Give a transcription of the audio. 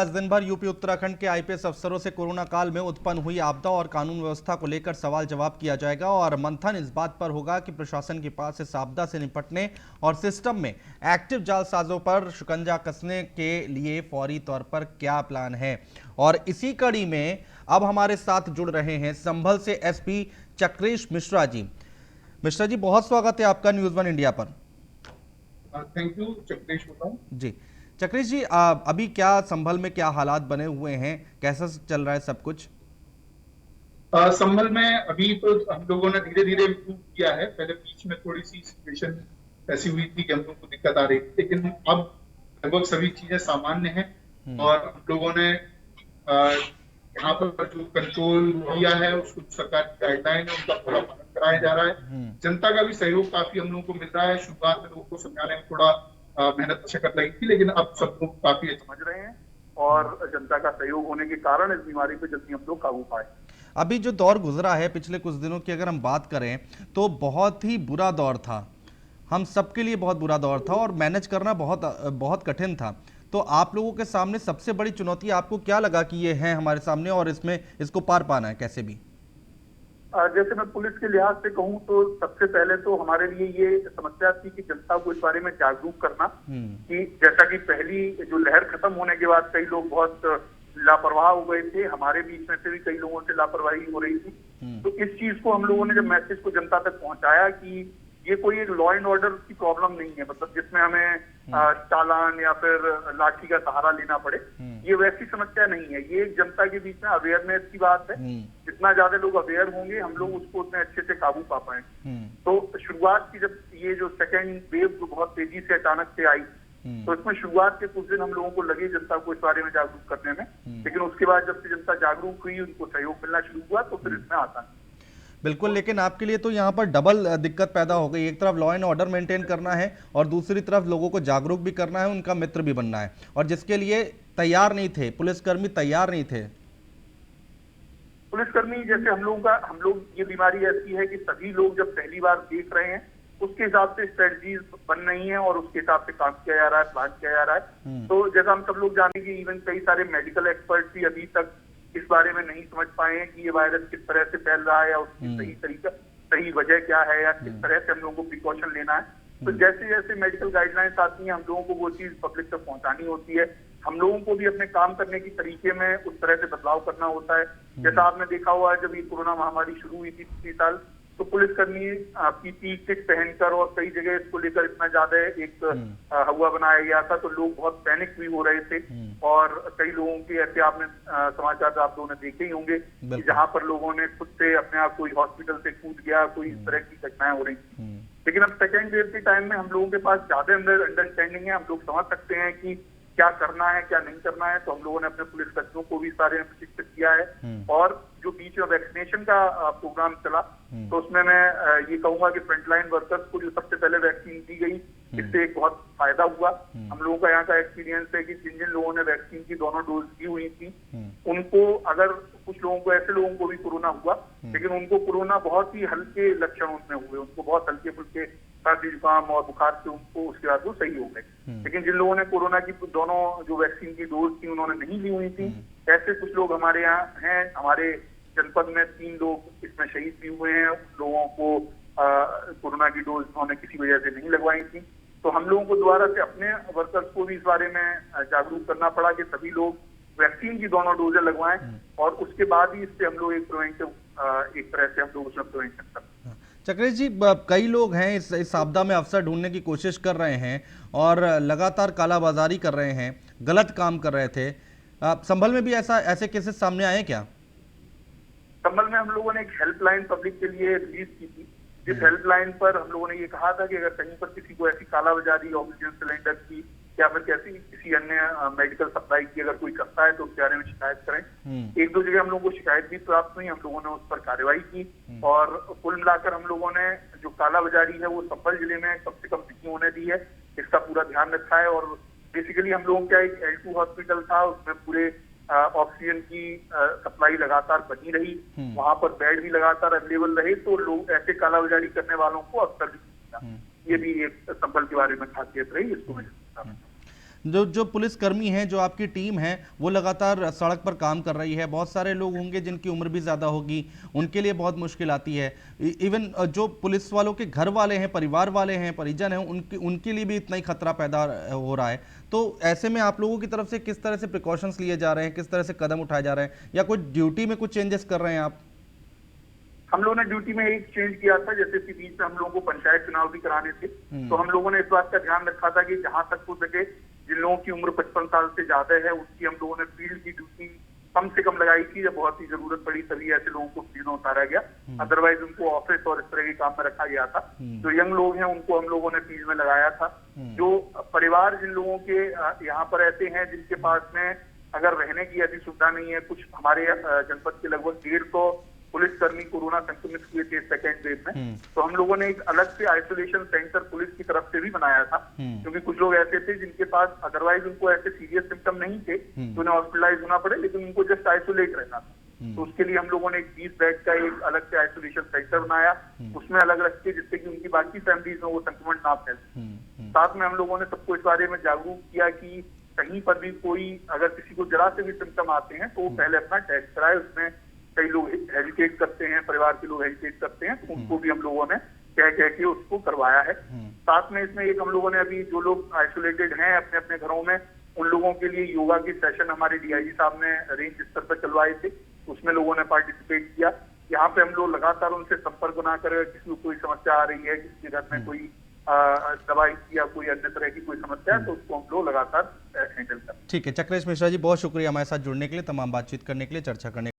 आज दिन भर यूपी उत्तराखंड के आईपीएस अफसरों से कोरोना काल में उत्पन्न हुई आपदा और कानून व्यवस्था को लेकर सवाल जवाब किया जाएगा और मंथन इस बात पर होगा कि प्रशासन के पास इस आपदा से निपटने और सिस्टम में एक्टिव जालसाजों पर शिकंजा कसने के लिए फौरी तौर पर क्या प्लान है। और इसी कड़ी में अब हमारे साथ जुड़ रहे हैं संभल से एसपी चक्रेश मिश्रा जी। मिश्रा जी, बहुत स्वागत है आपका न्यूज़ वन इंडिया पर। थैंक यू चक्रेश बताऊं। जी चक्रेश जी, अभी क्या संभल में क्या हालात बने हुए हैं, कैसा चल रहा है सब कुछ? संभल में अभी तो हम लोगों ने धीरे धीरे इम्प्रूव किया है। पहले बीच में थोड़ी सी सिचुएशन ऐसी हुई थी कि हम लोग को दिक्कत आ रही थी, लेकिन अब लगभग सभी चीजें सामान्य हैं। हम्म। और हम लोगों ने यहाँ पर जो कंट्रोल किया है उसको सरकार की गाइडलाइन है उनका पूरा पालन कराया जा रहा है। हम्म। जनता का भी सहयोग काफी हम लोगों को मिल रहा है। शुरुआत में लोगों को समझाने में थोड़ा मेहनत मशक्कत लगी थी, लेकिन अब सब लोग काफी समझ रहे हैं और जनता का सहयोग होने के कारण इस बीमारी पर जल्दी हम लोग काबू पाए। अभी जो दौर गुजरा है पिछले कुछ दिनों की अगर हम बात करें तो बहुत ही बुरा दौर था, हम सबके लिए बहुत बुरा दौर था और मैनेज करना बहुत बहुत कठिन था। तो आप लोगों के सामने सबसे बड़ी चुनौती आपको क्या लगा कि ये है हमारे सामने और इसमें इसको पार पाना है कैसे भी? जैसे मैं पुलिस के लिहाज से कहूँ तो सबसे पहले तो हमारे लिए ये समस्या थी कि जनता को इस बारे में जागरूक करना कि जैसा कि पहली जो लहर खत्म होने के बाद कई लोग बहुत लापरवाह हो गए थे, हमारे बीच में से भी कई लोगों से लापरवाही हो रही थी। तो इस चीज को हम लोगों ने जब मैसेज को जनता तक पहुंचाया कि ये कोई एक लॉ एंड ऑर्डर की प्रॉब्लम नहीं है, मतलब जिसमें हमें चालान या फिर लाठी का सहारा लेना पड़े, ये वैसी समस्या नहीं है। ये जनता के बीच में अवेयरनेस की बात है। जितना ज्यादा लोग अवेयर होंगे हम लोग उसको उतने अच्छे से काबू पा पाएंगे। तो शुरुआत की जब ये जो सेकेंड वेव जो बहुत तेजी से अचानक से आई, तो इसमें शुरुआत के कुछ दिन हम लोगों को लगे जनता को इस बारे में जागरूक करने में, लेकिन उसके बाद जब से जनता जागरूक हुई, उनको सहयोग मिलना शुरू हुआ, तो फिर इसमें आसान। बिल्कुल, लेकिन आपके लिए तो यहाँ पर डबल दिक्कत पैदा हो गई। एक तरफ लॉ एंड ऑर्डर मेंटेन करना है और दूसरी तरफ लोगों को जागरूक भी करना है, उनका मित्र भी बनना है, और जिसके लिए तैयार नहीं थे पुलिसकर्मी, तैयार नहीं थे। पुलिसकर्मी जैसे हम लोग ये बीमारी ऐसी है कि सभी लोग जब पहली बार देख रहे हैं उसके हिसाब से स्ट्रेटजीज बन रही हैं और उसके हिसाब से काम किया जा रहा है, प्लान किया जा रहा है। तो जैसा हम सब लोग जानेंगे, इवन कई सारे मेडिकल एक्सपर्ट भी अभी तक इस बारे में नहीं समझ पाए हैं कि ये वायरस किस तरह से फैल रहा है या उसकी सही वजह क्या है या किस तरह से हम लोगों को प्रिकॉशन लेना है। तो जैसे जैसे मेडिकल गाइडलाइंस आती हैं हम लोगों को वो चीज पब्लिक तक पहुंचानी होती है। हम लोगों को भी अपने काम करने की तरीके में उस तरह से बदलाव करना होता है। जैसा आपने देखा हुआ जब ये कोरोना महामारी शुरू हुई थी पिछले साल, तो पुलिसकर्मी पीपीई किट पहनकर और कई जगह इसको लेकर इतना ज्यादा एक हवा बनाया गया था, तो लोग बहुत पैनिक भी हो रहे थे। और कई लोगों के ऐसे आपने समाचार आप लोगों ने देखे ही होंगे कि जहां पर लोगों ने खुद से अपने आप कोई हॉस्पिटल से कूद गया, कोई इस तरह की घटनाएं हो रही थी। लेकिन अब सेकेंड वेव के टाइम में हम लोगों के पास ज्यादा अंडरस्टैंडिंग है, हम लोग समझ सकते हैं कि क्या करना है क्या नहीं करना है। तो हम लोगों ने अपने पुलिसकर्मियों को भी इस बारे में प्रशिक्षित किया है। और जो बीच में वैक्सीनेशन का प्रोग्राम चला, तो उसमें मैं ये कहूंगा कि फ्रंटलाइन वर्कर्स को जो सबसे पहले वैक्सीन दी गई, इससे एक बहुत फायदा हुआ। हम लोगों का यहाँ का एक्सपीरियंस है कि जिन जिन लोगों ने वैक्सीन की दोनों डोज दी हुई थी, उनको अगर कुछ लोगों को ऐसे लोगों को भी कोरोना हुआ, लेकिन उनको कोरोना बहुत ही हल्के लक्षण उनमें हुए, उनको बहुत हल्के फुल्के सर्दी जुकाम और बुखार से उनको उसके बाद वो सही हो गए। लेकिन जिन लोगों ने कोरोना की दोनों जो वैक्सीन की डोज थी उन्होंने नहीं ली हुई थी, ऐसे कुछ लोग हमारे यहाँ हैं। हमारे जनपद में 3 लोग इसमें शहीद भी हुए हैं। लोगों को कोरोना की डोज उन्होंने किसी वजह से नहीं लगवाई थी। तो हम लोगों को दोबारा से अपने वर्कर्स को भी इस बारे में जागरूक करना पड़ा कि सभी लोग वैक्सीन की दोनों डोजें लगवाएं और उसके बाद ही इससे हम लोग एक प्रिवेंटिव एक तरह से हम लोग उसमें प्रिवेंशन करते हैं। चक्रेश जी, कई लोग हैं इस आपदा में अवसर ढूंढने की कोशिश कर रहे हैं और लगातार कालाबाजारी कर रहे हैं, गलत काम कर रहे थे। संभल में भी ऐसे केसेस सामने आए क्या? संभल में हम लोगों ने एक हेल्पलाइन पब्लिक के लिए रिलीज की थी, जिस हेल्पलाइन पर हम लोगों ने ये कहा था कि अगर कहीं पर किसी को ऐसी कालाबाजारी ऑक्सीजन सिलेंडर की या फिर किसी अन्य मेडिकल सप्लाई की अगर कोई करता है तो उसके बारे में शिकायत करें। 1-2 जगह हम लोगों को शिकायत भी प्राप्त हुई, हम लोगों ने उस पर कार्रवाई की और कुल मिलाकर हम लोगों ने जो कालाबाजारी है वो संभल जिले में कम से कम नहीं होने दी है, इसका पूरा ध्यान रखा है। और बेसिकली हम लोगों का एक L2 हॉस्पिटल था, उसमें पूरे ऑक्सीजन की सप्लाई लगातार बनी रही, वहां पर बेड भी लगातार अवेलेबल रहे, तो लोग ऐसे कालाबाजारी करने वालों को अवसर भी मिला। ये भी एक संभल के बारे में खासियत रही, इसको मैं जो पुलिसकर्मी हैं, जो आपकी टीम है, वो लगातार सड़क पर काम कर रही है। बहुत सारे लोग होंगे जिनकी उम्र भी ज़्यादा होगी, उनके लिए बहुत मुश्किल आती है। इवन जो पुलिस वालों के घर वाले हैं, परिवार वाले हैं, परिजन हैं, उनके लिए भी इतना ही खतरा पैदा हो रहा है। तो ऐसे में आप लोगों की तरफ से किस तरह से प्रिकॉशंस लिए जा रहे हैं, किस तरह से कदम उठाए जा रहे हैं, या कुछ ड्यूटी में कुछ चेंजेस कर रहे हैं आप? हम लोगों ने ड्यूटी में एक चेंज किया था, जैसे कि बीच में हम लोगों को पंचायत चुनाव भी कराने थे, तो हम लोगों ने इस बात का ध्यान रखा था कि जहां तक हो सके जिन लोगों की उम्र 55 साल से ज्यादा है उसकी हम लोगों ने फील्ड की ड्यूटी कम से कम लगाई थी। जब बहुत ही जरूरत पड़ी तभी ऐसे लोगों को फील्ड में उतारा गया, अदरवाइज उनको ऑफिस और इस तरह के काम में रखा गया था। जो यंग लोग हैं उनको हम लोगों ने फील्ड में लगाया था। जो परिवार जिन लोगों के यहाँ पर ऐसे हैं जिनके पास में अगर रहने की ऐसी सुविधा नहीं है, कुछ हमारे जनपद के लगभग 150 पुलिसकर्मी कोरोना संक्रमित हुए थे सेकेंड वेव में, तो हम लोगों ने एक अलग से आइसोलेशन सेंटर पुलिस की तरफ से भी बनाया था, क्योंकि कुछ लोग ऐसे थे जिनके पास अदरवाइज उनको ऐसे सीरियस सिम्टम नहीं थे तो उन्हें हॉस्पिटलाइज होना पड़े, लेकिन उनको जस्ट आइसोलेट रहना था। तो उसके लिए हम लोगों ने एक 20 बेड का एक अलग से आइसोलेशन सेंटर बनाया, उसमें अलग रख के, जिससे कि उनकी बाकी फैमिलीज में वो संक्रमण ना फैले। साथ में हम लोगों ने सबको इस बारे में जागरूक किया कि कहीं पर भी कोई अगर किसी को जरा से भी सिम्टम आते हैं तो वो पहले अपना टेस्ट कराए। उसमें कई लोग हेजिटेट करते हैं, परिवार के लोग हेजिटेट करते हैं, तो उनको भी हम लोगों ने कह के उसको करवाया है। साथ में इसमें एक हम लोगों ने अभी जो लोग आइसोलेटेड हैं अपने अपने घरों में, उन लोगों के लिए योगा के सेशन हमारे डीआईजी साहब ने रेंज स्तर पर चलवाए थे, उसमें लोगों ने पार्टिसिपेट किया। यहाँ पे हम लोग लगातार उनसे संपर्क बनाकर किसी को कोई समस्या आ रही है, किसी के घर में कोई दवाई या कोई अन्य तरह की कोई समस्या है, तो उसको हम लोग लगातार हैंडल करते हैं। ठीक है, चक्रेश मिश्रा जी, बहुत शुक्रिया हमारे साथ जुड़ने के लिए, तमाम बातचीत करने के लिए, चर्चा करने